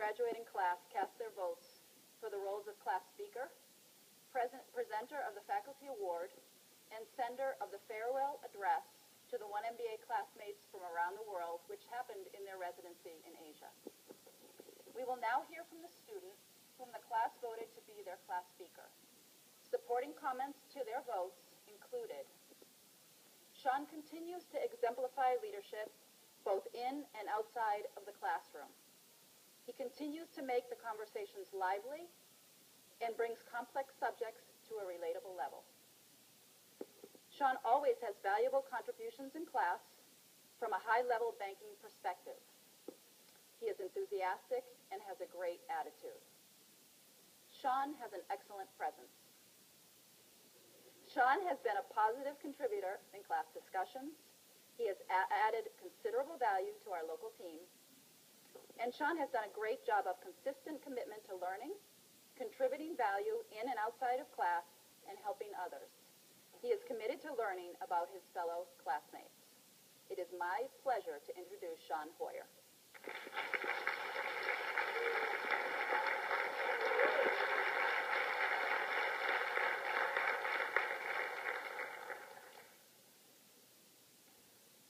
graduating class cast their votes for the roles of class speaker, presenter of the faculty award, and sender of the farewell address to the OneMBA classmates from around the world, which happened in their residency in Asia. We will now hear from the student whom the class voted to be their class speaker. Supporting comments to their votes included: Shawn continues to exemplify leadership both in and outside of the classroom. He continues to make the conversations lively and brings complex subjects to a relatable level. Shawn always has valuable contributions in class from a high-level banking perspective. He is enthusiastic and has a great attitude. Shawn has an excellent presence. Shawn has been a positive contributor in class discussions. He has added considerable value to our local team. And Shawn has done a great job of consistent commitment to learning, contributing value in and outside of class, and helping others. He is committed to learning about his fellow classmates. It is my pleasure to introduce Shawn Hoyer.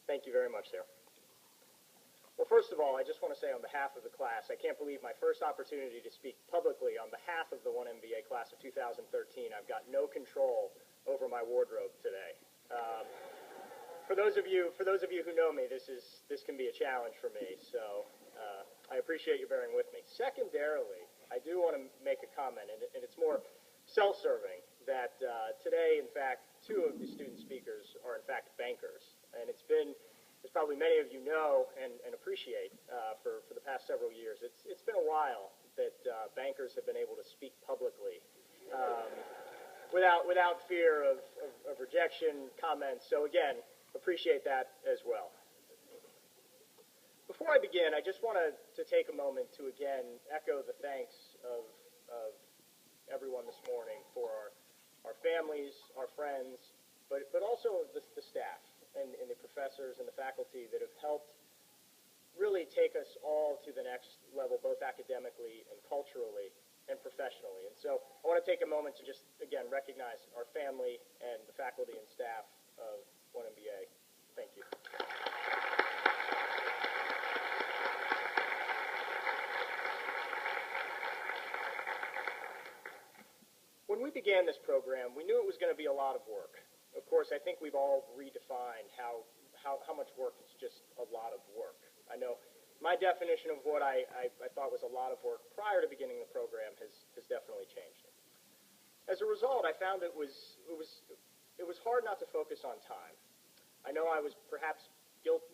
Thank you very much, Sarah. Well, first of all, I just want to say on behalf of the class, I can't believe my first opportunity to speak publicly on behalf of the OneMBA class of 2013. I've got no control over my wardrobe today. For those of you who know me, this can be a challenge for me, so I appreciate you bearing with me. Secondarily, I do want to make a comment, and it's more self-serving, that today, in fact, two of the student speakers are in fact bankers, and it's been, as probably many of you know and appreciate, for the past several years, it's been a while that bankers have been able to speak publicly without fear of rejection, comments. So again, appreciate that as well. Before I begin, I just want to take a moment to again echo the thanks of everyone this morning for our families, our friends, but also the staff and the professors and the faculty that have helped really take us all to the next level, both academically and culturally and professionally. And so I want to take a moment to just, again, recognize our family and the faculty and staff of OneMBA. Thank you. When we began this program, we knew it was going to be a lot of work. Of course, I think we've all redefined how much work is just a lot of work. I know my definition of what I thought was a lot of work prior to beginning the program has definitely changed. As a result, I found it was hard not to focus on time. I know I was perhaps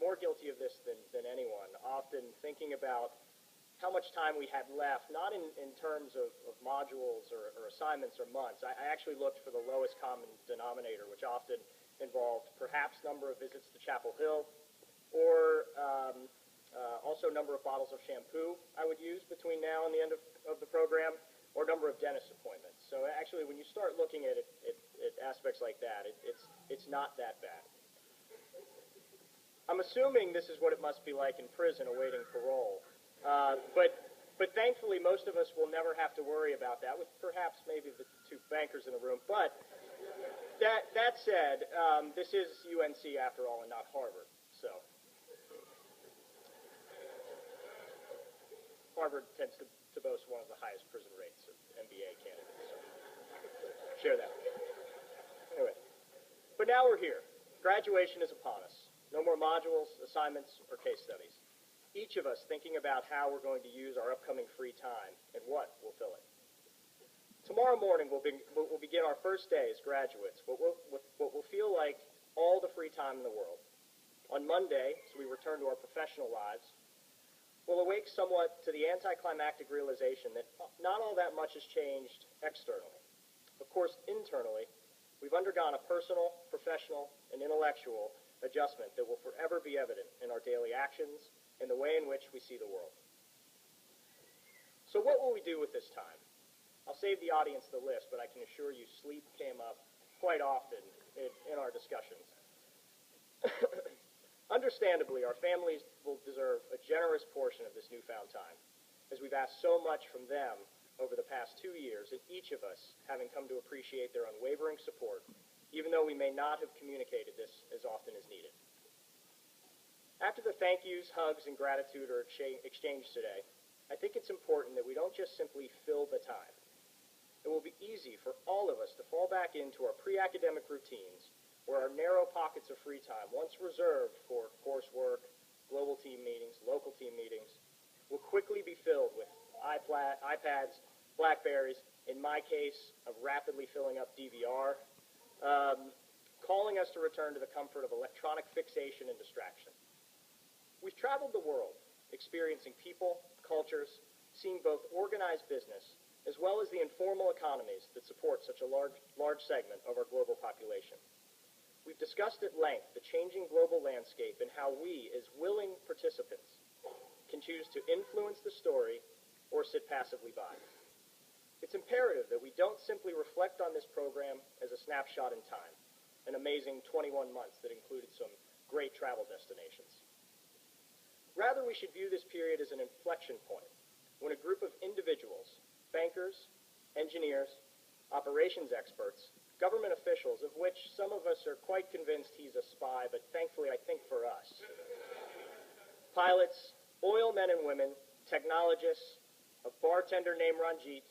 more guilty of this than anyone, often thinking about how much time we had left, not in terms of modules or assignments or months. I actually looked for the lowest common denominator, which often involved perhaps number of visits to Chapel Hill, or also number of bottles of shampoo I would use between now and the end of the program, or number of dentist appointments. So actually, when you start looking at aspects like that, it's not that bad. I'm assuming this is what it must be like in prison awaiting parole. But thankfully, most of us will never have to worry about that, with perhaps maybe the two bankers in the room. But that said, this is UNC after all and not Harvard. So Harvard tends to boast one of the highest prison rates of MBA candidates. So share that. Anyway, but now we're here. Graduation is upon us. No more modules, assignments, or case studies. Each of us thinking about how we're going to use our upcoming free time and what will fill it. Tomorrow morning we'll begin our first day as graduates, what will feel like all the free time in the world. On Monday, as we return to our professional lives, we'll awake somewhat to the anticlimactic realization that not all that much has changed externally. Of course, internally, we've undergone a personal, professional, and intellectual adjustment that will forever be evident in our daily actions, in the way in which we see the world. So what will we do with this time? I'll save the audience the list, but I can assure you sleep came up quite often in our discussions. Understandably, our families will deserve a generous portion of this newfound time. as we've asked so much from them over the past 2 years, and each of us having come to appreciate their unwavering support, even though we may not have communicated this as often as needed. After the thank yous, hugs, and gratitude are exchanged today, I think it's important that we don't just simply fill the time. It will be easy for all of us to fall back into our pre-academic routines, where our narrow pockets of free time, once reserved for coursework, global team meetings, local team meetings, will quickly be filled with iPads, BlackBerries, in my case, of rapidly filling up DVR, calling us to return to the comfort of electronic fixation and distraction. We've traveled the world, experiencing people, cultures, seeing both organized business as well as the informal economies that support such a large segment of our global population. We've discussed at length the changing global landscape and how we, as willing participants, can choose to influence the story or sit passively by. It's imperative that we don't simply reflect on this program as a snapshot in time, an amazing 21 months that included some great travel destinations. Rather, we should view this period as an inflection point when a group of individuals, bankers, engineers, operations experts, government officials, of which some of us are quite convinced he's a spy, but thankfully I think for us, pilots, oil men and women, technologists, a bartender named Ranjit,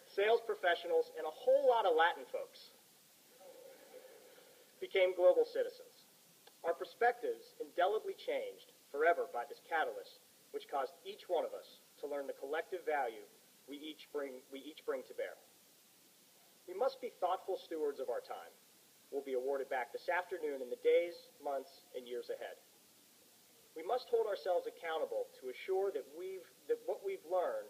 sales professionals, and a whole lot of Latin folks became global citizens. Our perspectives indelibly changed forever by this catalyst, which caused each one of us to learn the collective value we each bring to bear. We must be thoughtful stewards of our time. We'll be awarded back this afternoon in the days, months, and years ahead. We must hold ourselves accountable to assure that we've learned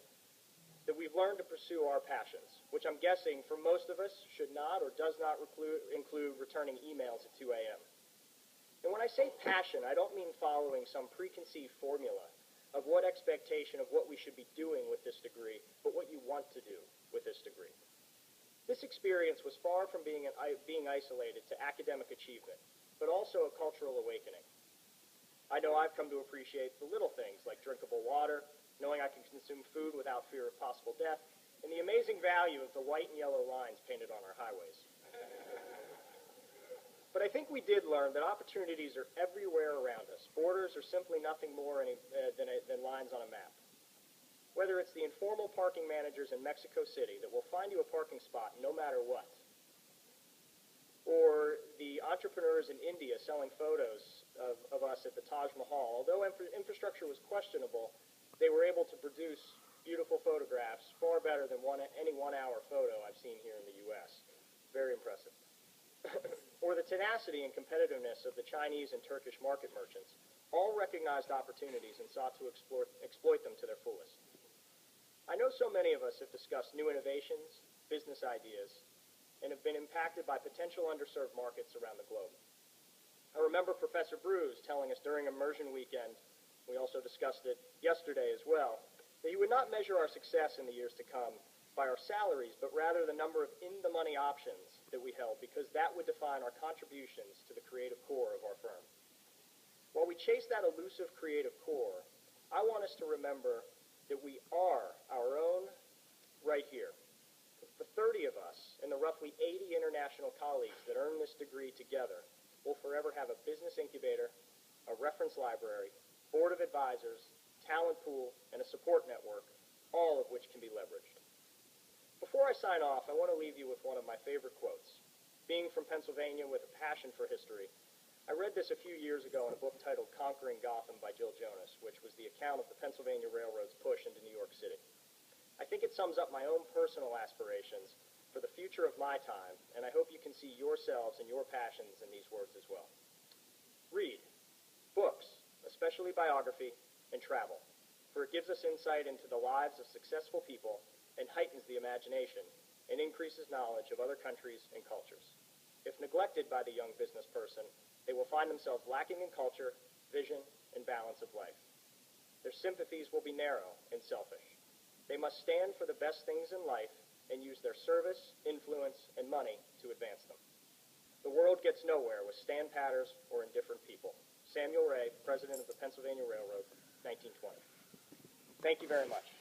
to pursue our passions, which I'm guessing for most of us should not or does not include returning emails at 2 a.m. And when I say passion, I don't mean following some preconceived formula of what expectation of what we should be doing with this degree, but what you want to do with this degree. This experience was far from being isolated to academic achievement, but also a cultural awakening. I know I've come to appreciate the little things like drinkable water, knowing I can consume food without fear of possible death, and the amazing value of the white and yellow lines painted on our highways. But I think we did learn that opportunities are everywhere around us. Borders are simply nothing more than lines on a map. Whether it's the informal parking managers in Mexico City that will find you a parking spot no matter what, or the entrepreneurs in India selling photos of us at the Taj Mahal. Although infrastructure was questionable, they were able to produce beautiful photographs, far better than any one-hour photo I've seen here in the U.S. Very impressive. Or the tenacity and competitiveness of the Chinese and Turkish market merchants, all recognized opportunities and sought to exploit them to their fullest. I know so many of us have discussed new innovations, business ideas, and have been impacted by potential underserved markets around the globe. I remember Professor Bruce telling us during immersion weekend, we also discussed it yesterday as well, that he would not measure our success in the years to come by our salaries, but rather the number of in-the-money options that we held, because that would define our contributions to the creative core of our firm. While we chase that elusive creative core, I want us to remember that we are our own right here. The 30 of us and the roughly 80 international colleagues that earn this degree together will forever have a business incubator, a reference library, board of advisors, talent pool, and a support network, all of which can be leveraged. Before I sign off, I want to leave you with one of my favorite quotes. Being from Pennsylvania with a passion for history, I read this a few years ago in a book titled Conquering Gotham by Jill Jonas, which was the account of the Pennsylvania Railroad's push into New York City. I think it sums up my own personal aspirations for the future of my time, and I hope you can see yourselves and your passions in these words as well. Read books, especially biography, and travel, for it gives us insight into the lives of successful people and heightens the imagination and increases knowledge of other countries and cultures. If neglected by the young business person, they will find themselves lacking in culture, vision, and balance of life. Their sympathies will be narrow and selfish. They must stand for the best things in life and use their service, influence, and money to advance them. The world gets nowhere with stand-patters or indifferent people. Samuel Ray, President of the Pennsylvania Railroad, 1920. Thank you very much.